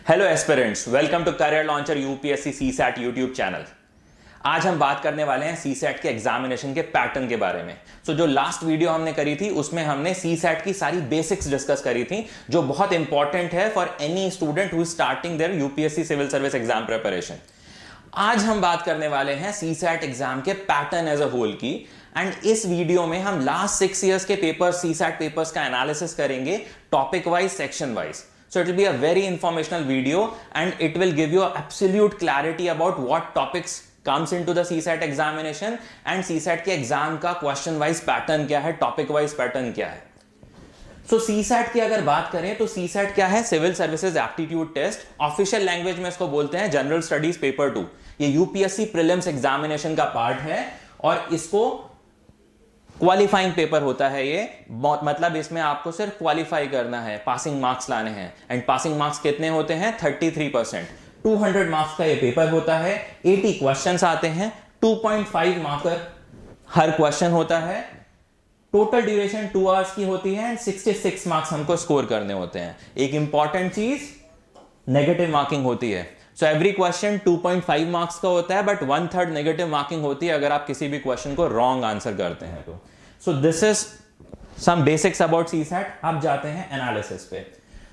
Hello aspirants, welcome to career launcher UPSC CSAT YouTube channel. आज हम बात करने वाले हैं सीसैट के एग्जामिनेशन के पैटर्न के बारे में। जो लास्ट वीडियो हमने करी थी उसमें हमने सीसैट की सारी बेसिक्स डिस्कस करी थी, जो बहुत इंपॉर्टेंट है for any student who is starting their UPSC civil service exam preparation. आज हम बात करने वाले हैं सीसैट एग्जाम के पैटर्न एज अ होल की, एंड इस वीडियो में हम लास्ट 6 इयर्स के पेपर्स, सीसैट पेपर्स का एनालिसिस करेंगे topic wise, section wise. So it will be a very informational video and it will give you absolute clarity about what topics comes into the CSAT examination and CSAT के exam का question wise pattern क्या है, topic wise pattern क्या है. So CSAT की अगर बात करें तो CSAT क्या है? Civil services aptitude test. Official language में इसको बोलते हैं जनरल स्टडीज पेपर 2. ये यूपीएससी प्रीलिम्स एग्जामिनेशन का पार्ट है और इसको क्वालिफाइंग पेपर होता है ये. मतलब इसमें आपको सिर्फ क्वालिफाई करना है, पासिंग मार्क्स लाने हैं. एंड पासिंग मार्क्स कितने होते हैं? 33%. 200 मार्क्स का ये पेपर होता है. 80 क्वेश्चंस आते हैं. 2.5 मार्कर हर क्वेश्चन होता है. टोटल ड्यूरेशन 2 आवर्स की होती है एंड 66 मार्क्स हमको स्कोर करने होते हैं. एक इंपॉर्टेंट चीज, नेगेटिव मार्किंग होती है. सो एवरी क्वेश्चन 2.5 मार्क्स का होता है, बट 1/3 नेगेटिव मार्किंग होती है अगर आप किसी भी क्वेश्चन को रॉन्ग आंसर करते हैं तो. So this is some basics about CSAT. अब जाते हैं एनालिसिस पे.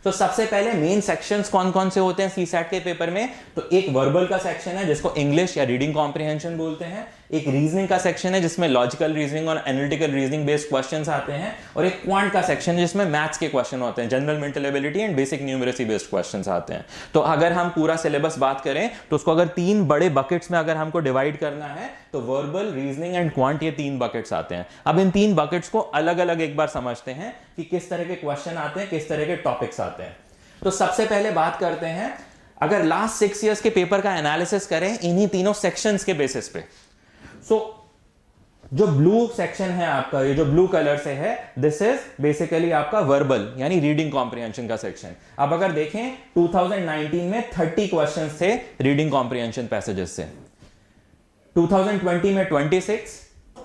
तो सबसे पहले मेन सेक्शंस कौन कौन से होते हैं सीसैट के पेपर में? तो एक वर्बल का सेक्शन है जिसको इंग्लिश या रीडिंग कॉम्प्रिहेंशन बोलते हैं. एक रीजनिंग का सेक्शन है जिसमें लॉजिकल रीजनिंग और एनालिटिकल रीजनिंग बेस्ड क्वेश्चंस आते हैं. और एक क्वांट का सेक्शन है जिसमें मैथ्स के क्वेश्चन होते हैं, general mental ability and basic numeracy based questions आते हैं. तो अगर हम पूरा सिलेबस बात करें तो उसको अगर 3 बड़े बकेट्स में अगर हमको डिवाइड करना है तो वर्बल, रीजनिंग एंड क्वांट, ये 3 बकेट्स आते हैं. अब इन 3 बकेट्स को अलग अलग एक बार समझते हैं कि किस तरह के क्वेश्चन आते हैं, किस तरह के टॉपिक्स आते हैं. तो सबसे पहले बात करते हैं, अगर लास्ट 6 इयर्स के पेपर का एनालिसिस करें इन्हीं तीनों सेक्शंस के बेसिस पे. सो जो ब्लू सेक्शन है आपका, ये जो ब्लू कलर से है, दिस इज बेसिकली आपका वर्बल यानी रीडिंग कॉम्प्रिहेंशन का सेक्शन. अब अगर देखें 2019 में 30 क्वेश्चंस थे रीडिंग कॉम्प्रिहेंशन पैसेजेस से. 2020 में 26,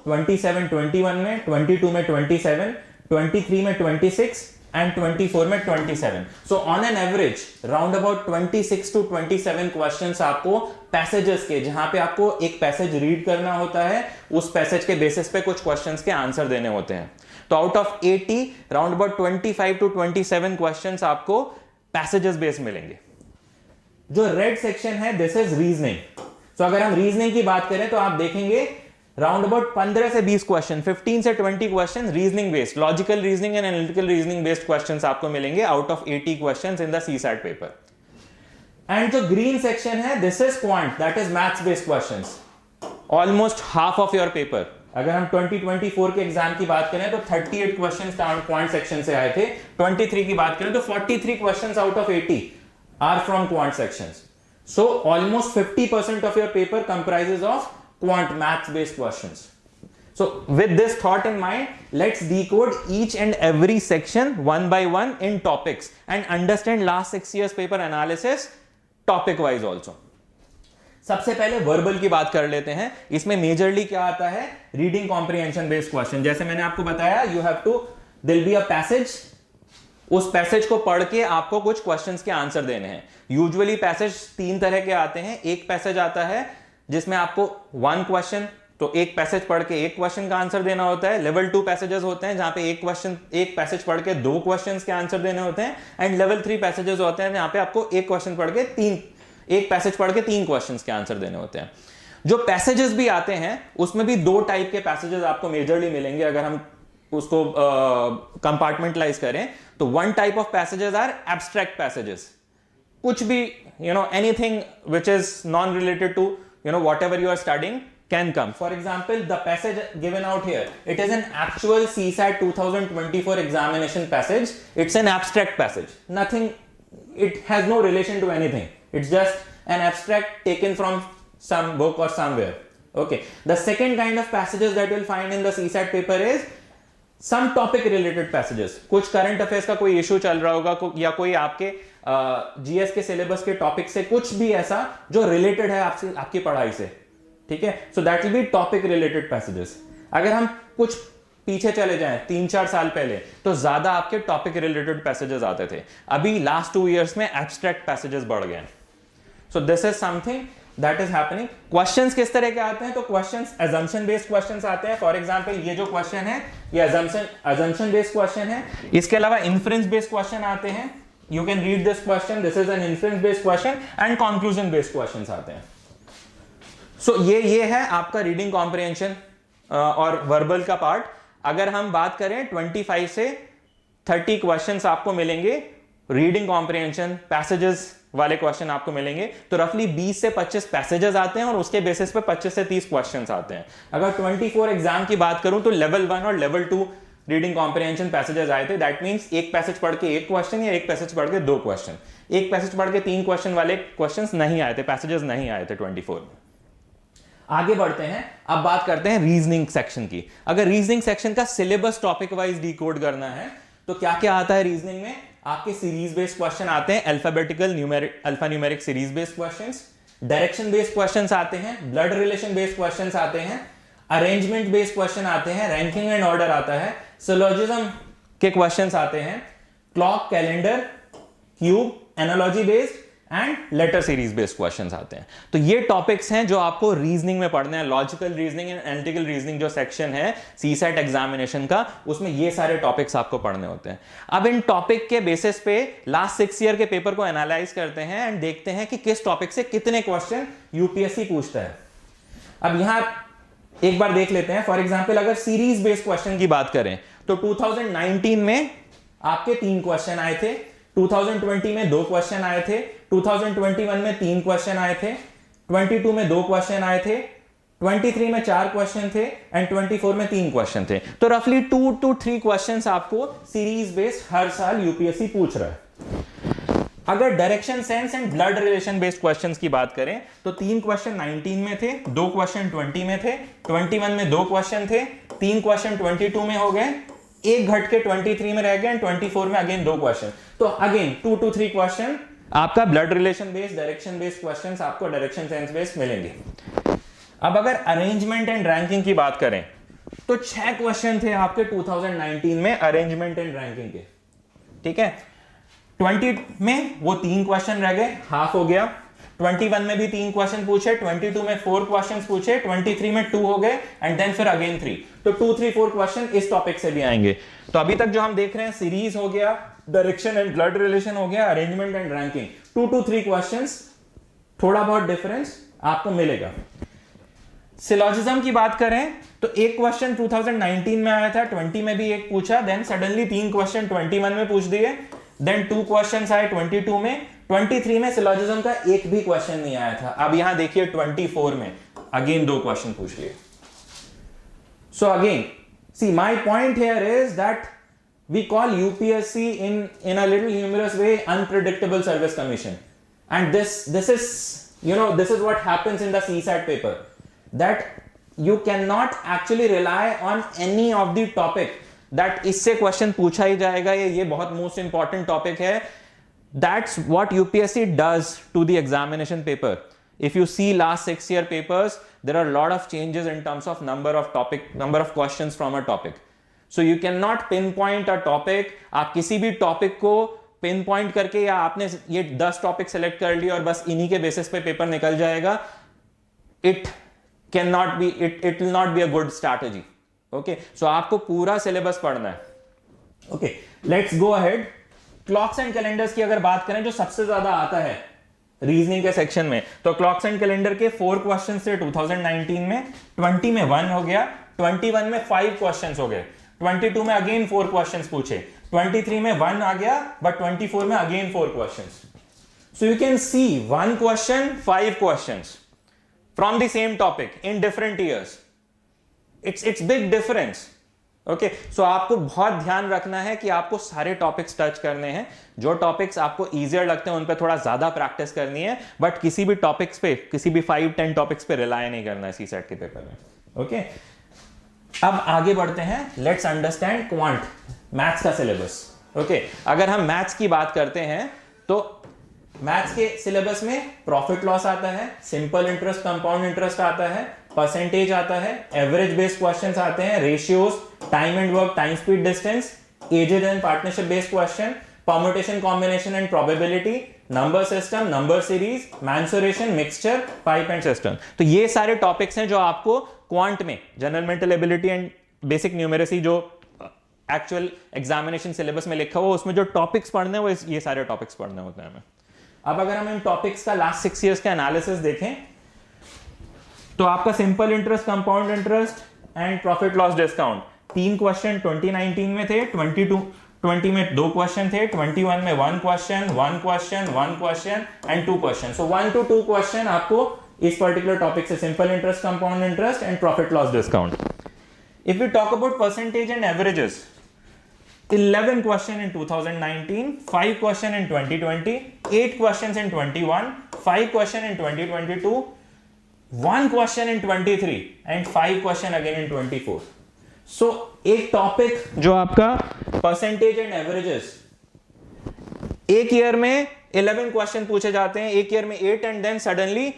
27 21 में, 22 में 27, 23 में 26 and 24 में 27. So on an average round about 26 to 27 questions आपको पैसेजेस के, जहां पे आपको एक पैसेज रीड करना होता है, उस पैसेज के बेसिस पे कुछ क्वेश्चंस के आंसर देने होते हैं. तो out of 80 round about 25 to 27 questions आपको पैसेजेस बेस मिलेंगे. जो रेड सेक्शन है दिस इज रीजनिंग. सो अगर हम रीजनिंग की बात करें तो आप देखेंगे राउंड अबाउट 15 से 20 क्वेश्चन, 15 से 20 question reasoning based, logical reasoning and analytical reasoning based questions आपको मिलेंगे out of 80 questions in the CSAT paper. And जो ग्रीन सेक्शन है this is quant, that is maths based questions. Almost half of your paper. अगर हम 2024 के exam की बात करें तो 38 क्वेश्चंस क्वांट सेक्शन से आए थे. 23 की बात करें तो 43 questions out of 80 are from quant sections. So almost 50% of your paper comprises of quant maths based questions. So with this thought in mind, let's decode each and every section one by one in topics and understand last 6 years paper analysis topic wise also. सबसे पहले verbal की बात कर लेते हैं. इसमें majorly क्या आता है? Reading comprehension based question. जैसे मैंने आपको बताया, you have to, there will be a passage, उस पैसेज को पढ़ के आपको कुछ क्वेश्चंस के आंसर देने हैं. यूजुअली पैसेज 3 तरह के आते हैं. एक पैसेज आता है जिसमें आपको 1 क्वेश्चन, तो एक पैसेज पढ़ के एक क्वेश्चन का आंसर देना होता है. लेवल 2 पैसेजेस होते हैं जहां पे एक पैसेज पढ़ के 2 क्वेश्चंस के आंसर देने होते हैं. एंड लेवल 3 पैसेजेस होते हैं जहां पे आपको एक पैसेज पढ़ के 3 क्वेश्चंस के आंसर देने होते हैं. जो पैसेजेस भी आते हैं उसमें भी 2 टाइप के पैसेजेस आपको मेजरली मिलेंगे. अगर हम उसको कंपार्टमेंटलाइज करें तो 1 type of passages are abstract passages. कुछ भी, anything which is non related to whatever you are studying can come. For example, the passage given out here, it is an actual CSAT 2024 examination passage. It's an abstract passage. Nothing, it has no relation to anything. It's just an abstract taken from some book or somewhere. Okay. The second kind of passages that you'll find in the CSAT paper is some topic related passages. कुछ current affairs का कोई issue चल रहा होगा या कोई आपके GS के सिलेबस के टॉपिक से कुछ भी ऐसा जो रिलेटेड है आपकी पढ़ाई से. ठीक है. So that will be topic related passages. अगर हम कुछ पीछे चले जाएं 3-4 साल पहले, तो ज्यादा आपके टॉपिक रिलेटेड पैसेजेस आते थे। अभी लास्ट 2 इयर्स में एब्स्ट्रैक्ट पैसेजेस बढ़ गए। सो this is something that is happening. Questions किस तरह के आते हैं? तो क्वेश्चंस assumption बेस्ड क्वेश्चंस आते हैं। फॉर एग्जांपल ये जो क्वेश्चन है ये assumption बेस्ड क्वेश्चन है। इसके अलावा inference बेस्ड क्वेश्चन आते हैं। You can read this question, this is an inference based question, and conclusion based questions आते हैं। सो ये है आपका रीडिंग कॉम्प्रिहेंशन और वर्बल का पार्ट। अगर हम बात करें 25 से 30 क्वेश्चंस आपको मिलेंगे, रीडिंग कॉम्प्रिहेंशन पैसेजेस वाले क्वेश्चन आपको मिलेंगे। तो रफली 20 से 25 पैसेजेस आते हैं और उसके बेसिस पे 25 से 30 क्वेश्चंस आते हैं। अगर 24 एग्जाम की बात करूं तो लेवल 1 और लेवल 2 रीडिंग कॉम्प्रिहेंशन पैसेजेस आए थे। दैट मींस एक पैसेज पढ़ के एक क्वेश्चन या एक पैसेज पढ़ के 2 क्वेश्चन। एक पैसेज पढ़ के 3 क्वेश्चन वाले क्वेश्चंस नहीं आए थे, पैसेजेस नहीं आए थे 24 में। आगे बढ़ते हैं, अब बात करते हैं रीजनिंग सेक्शन की। अगर रीजनिंग सेक्शन का सिलेबस टॉपिक वाइज डिकोड करना है तो क्या क्या आता है रीजनिंग में? आपके सीरीज बेस्ड क्वेश्चन आते हैं, alphabetical alpha numeric series based questions, direction based questions आते हैं, ब्लड रिलेशन बेस्ड क्वेश्चंस आते हैं, अरेंजमेंट बेस्ड क्वेश्चन आते हैं, रैंकिंग एंड ऑर्डर आता है, सिलोजिज्म के क्वेश्चंस आते हैं, clock, calendar, cube, analogy based and later series based questions आते हैं। तो ये टॉपिक्स हैं जो आपको रीजनिंग में पढ़ने हैं। Logical reasoning and analytical reasoning जो सेक्शन है सीसेट एग्जामिनेशन का, उसमें ये सारे टॉपिक्स आपको पढ़ने होते हैं। अब इन टॉपिक के बेसिस पे लास्ट 6 ईयर के पेपर को एनालाइज करते हैं एंड देखते हैं कि किस टॉपिक से कितने क्वेश्चन यूपीएससी पूछता है। अब यहां एक बार देख लेते हैं। फॉर एग्जाम्पल अगर सीरीज बेस्ड क्वेश्चन की बात करें तो 2019 में आपके 3 क्वेश्चन आए थे, 2020 में 2 क्वेश्चन आए थे, 2021 में 3 क्वेश्चन आए थे, 22 में 2 क्वेश्चन आए थे, 23 में 4 क्वेश्चन थे एंड 24 में 3 क्वेश्चन थे। तो रफली 2 to 3 क्वेश्चंस आपको सीरीज बेस्ड हर साल यूपीएससी पूछ रहा है। अगर direction sense and blood relation based questions की बात करें तो 3 क्वेश्चन 19 में थे, 2 क्वेश्चन 20 में थे, 21 में 2 क्वेश्चन थे, 3 क्वेश्चन 22 में हो गए, एक घट के 23 में रह गए एंड 24 में अगेन 2 क्वेश्चन। तो अगेन 2 to 3 क्वेश्चन आपका blood relation based, direction based questions आपको डायरेक्शन सेंस बेस्ड मिलेंगे। अब अगर अरेंजमेंट एंड रैंकिंग की बात करें तो 6 क्वेश्चन थे आपके 2019 में अरेंजमेंट एंड रैंकिंग के, ठीक है। 20 में वो 3 क्वेश्चन रह गए, हाफ हो गया। 21 में भी 3 क्वेश्चन पूछे, 22 में 4 क्वेश्चन पूछे, 23 में 2 हो गए एंड देन फिर अगेन 3। तो 2, 3, 4 क्वेश्चन इस टॉपिक से भी आएंगे। तो अभी तक जो हम देख रहे हैं सीरीज हो गया, डायरेक्शन एंड ब्लड रिलेशन हो गया, arrangement and ranking, 2 to 3 questions, थोड़ा बहुत डिफरेंस आपको मिलेगा। सिलोजिज्म की बात करें तो एक क्वेश्चन 2019 में आया था, 20 में भी एक पूछा, देन सडनली 3 क्वेश्चन 21 में पूछ दिए, देन 2 क्वेश्चंस आए 22 में, 23 में सिलोजिज्म का एक भी क्वेश्चन नहीं आया था। अब यहां देखिए 24 में अगेन 2 क्वेश्चन पूछ लिए। So again see my point here is that we call UPSC in a little humorous way unpredictable service commission, and this is this is what happens in the CSAT paper, that you cannot actually rely on any of the topic that इससे question पूछा ही जाएगा, ये बहुत most important topic है। That's what UPSC does to the examination paper. If you see last 6 year papers, there are a lot of changes in terms of number of questions from a topic. So you cannot pinpoint a topic. आप किसी भी topic को pin point करके या आपने ये 10 topic select कर लिए और बस इन्हीं के बेसिस पे पेपर निकल जाएगा, it will not be a good strategy. Okay, so आपको पूरा सिलेबस पढ़ना है। Okay, let's go ahead. Clocks and calendars की अगर बात करें जो सबसे ज्यादा आता है रीजनिंग के सेक्शन में, तो क्लॉक्स एंड कैलेंडर के 4 क्वेश्चन थे 2019 में, 20 में 1 हो गया, 21 में 5 क्वेश्चन हो गए, 22 में अगेन 4 क्वेश्चंस पूछे, 23 में 1 आ गया, बट 24 में again 4 questions. So you can see 1 question 5 questions from the same topic in different years. It's big difference. Okay, so आपको बहुत ध्यान रखना है कि आपको सारे टॉपिक्स टच करने हैं। जो टॉपिक्स आपको इजियर लगते हैं उन पे थोड़ा ज्यादा प्रैक्टिस करनी है, बट किसी भी टॉपिक्स पे, किसी भी 5-10 टॉपिक्स पे रिलाय नहीं करना है सीसेट के पेपर में। ओके, अब आगे बढ़ते हैं। लेट्स अंडरस्टैंड क्वांट, मैथ्स का सिलेबस। ओके, अगर हम मैथ्स की बात करते हैं तो मैथ्स के सिलेबस में प्रॉफिट लॉस आता है, सिंपल इंटरेस्ट, कंपाउंड इंटरेस्ट आता है, परसेंटेज आता है, एवरेज बेस्ड क्वेश्चंस आते हैं, ratios, time and work, time speed distance, agent and partnership based question, permutation combination and probability, number system, number series, mensuration, mixture, pipe and cistern. तो ये सारे topics हैं जो आपको क्वांट में general mental ability and basic numeracy जो actual examination syllabus में लिखा हुआ उसमें जो टॉपिक्स पढ़ने हैं वो ये सारे टॉपिक्स पढ़ने होते हैं हमें। अब अगर हम इन टॉपिक्स का लास्ट 6 इयर्स का एनालिसिस देखें तो आपका simple interest, compound interest and profit loss discount 3 question 2019 में थे, 20 में 2 क्वेश्चन थे, 21 में 1 question, 1 question, 1 question and 2 question. So 1 to 2 question आपको इस पर्टिकुलर टॉपिक से, simple interest, compound interest and profit loss discount. If we talk about percentage and averages, 11 question in 2019, 5 question in 2020, 8 questions in 21, 5 question in 2022, 1 question in 23 and 5 question again in 24. So एक topic जो आपका percentage and averages, एक year में 11 question पूछे जाते हैं, एक year में 8 एंड देन सडनली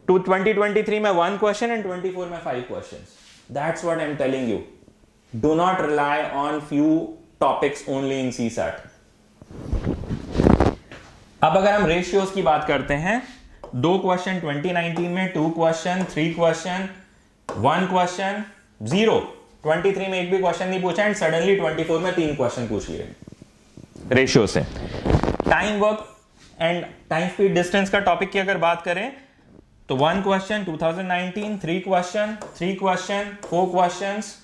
2023 में 1 क्वेश्चन एंड 24 में 5 questions. That's what I'm telling you. Do not rely on few topics only in CSAT. अब अगर हम रेशियोज की बात करते हैं, 2 क्वेश्चन 2019 में, 2 क्वेश्चन, 3 क्वेश्चन, 1 क्वेश्चन, 0, 23 में एक भी क्वेश्चन नहीं पूछा एंड सडनली 24 में 3 क्वेश्चन पूछ लिए रेशियो से। Time work and time speed distance का टॉपिक की अगर बात करें तो 1 question 2019, 3 question, 3 question, 4 questions,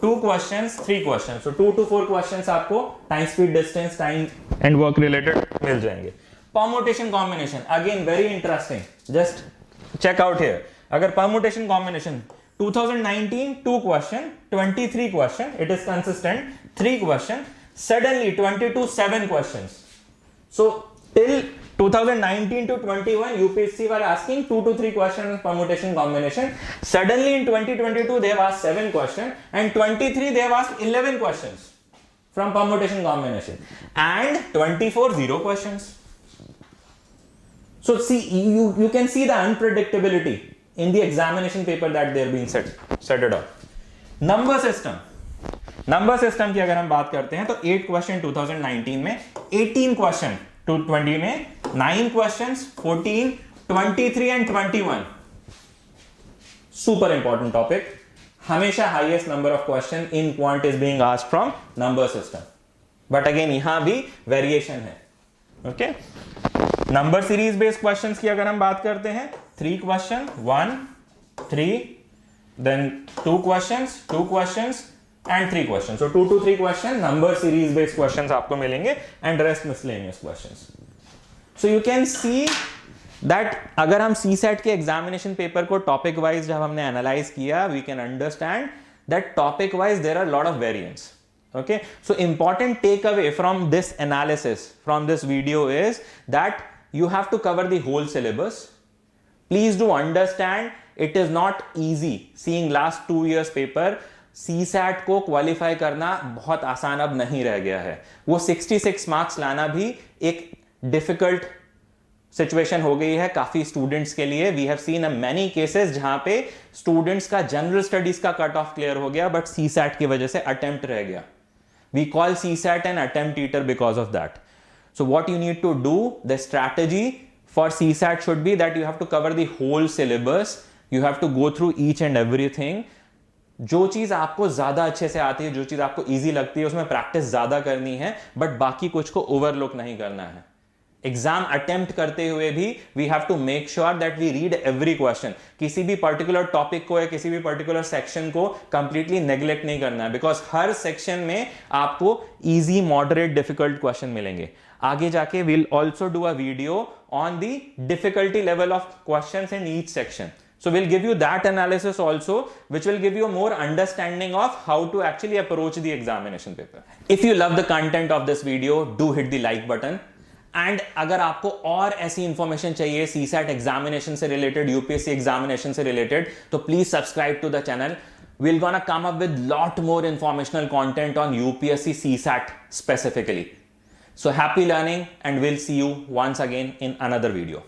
2 questions, 3 questions. So 2 to 4 questions आपको time speed distance, time and work related मिल जाएंगे। Permutation combination again very interesting, just check out here. अगर permutation combination 2019 2 question, 23 question, it is consistent, 3 question, suddenly 22 7 questions. So till 2019 to 21 UPSC were asking 2 to 3 questions in permutation combination. Suddenly in 2022 they have asked 7 questions and 23 they have asked 11 questions from permutation combination and 24 0 questions. So see, you can see the unpredictability in the examination paper that they're being set it up. Number system की अगर हम बात करते हैं तो 8 question 2019 में, 18 question 2020 में, 9 questions, 14, 23 and 21. Super important topic. हमेशा highest number of question in quant is being asked from number system. But again यहां भी variation है. Okay? Number series based questions की अगर हम बात करते हैं, 3 question, 1, 3, then 2 questions, 2 questions and 3 questions. So 2 to 3 question number series based questions आपको मिलेंगे and rest miscellaneous questions. So you can see that अगर हम CSAT के एग्जामिनेशन पेपर को टॉपिक वाइज जब हमने एनालाइज किया, we can understand that topic wise there are a lot of variants. Okay, so important takeaway from this analysis, from this video is that you have to cover the whole syllabus. Please do understand it is not easy. Seeing last 2 years paper, CSAT को qualify करना बहुत आसान अब नहीं रह गया है। वो 66 मार्क्स लाना भी एक डिफिकल्ट सिचुएशन हो गई है काफी स्टूडेंट्स के लिए। We have seen many cases जहां पे स्टूडेंट्स का जनरल स्टडीज का कट ऑफ क्लियर हो गया बट CSAT की वजह से अटेम्प्ट रह गया। We call CSAT an attempt eater because of that. So what you need to do, the strategy for CSAT should be that you have to cover the whole syllabus, you have to go through each and everything. जो चीज आपको ज्यादा अच्छे से आती है, जो चीज आपको इजी लगती है, उसमें प्रैक्टिस ज्यादा करनी है बट बाकी कुछ को ओवरलुक नहीं करना है। एग्जाम अटेम्प्ट करते हुए भी we have to make sure that we read every question. किसी भी पर्टिकुलर टॉपिक को या किसी भी पर्टिकुलर सेक्शन को कंप्लीटली नेग्लेक्ट नहीं करना है बिकॉज हर सेक्शन में आपको इजी, मॉडरेट, डिफिकल्ट क्वेश्चन मिलेंगे। आगे जाके we'll also do a video on the difficulty level of questions in each section. So we'll give you that analysis also, which will give you more understanding of how to actually approach the examination paper. If you love the content of this video, do hit the like button. And अगर आपको और ऐसी information चाहिए CSAT examination से रिलेटेड, UPSC examination से रिलेटेड, तो please subscribe to the channel. We're gonna come up with lot more informational content on UPSC CSAT specifically. So happy learning and we'll see you once again in another video.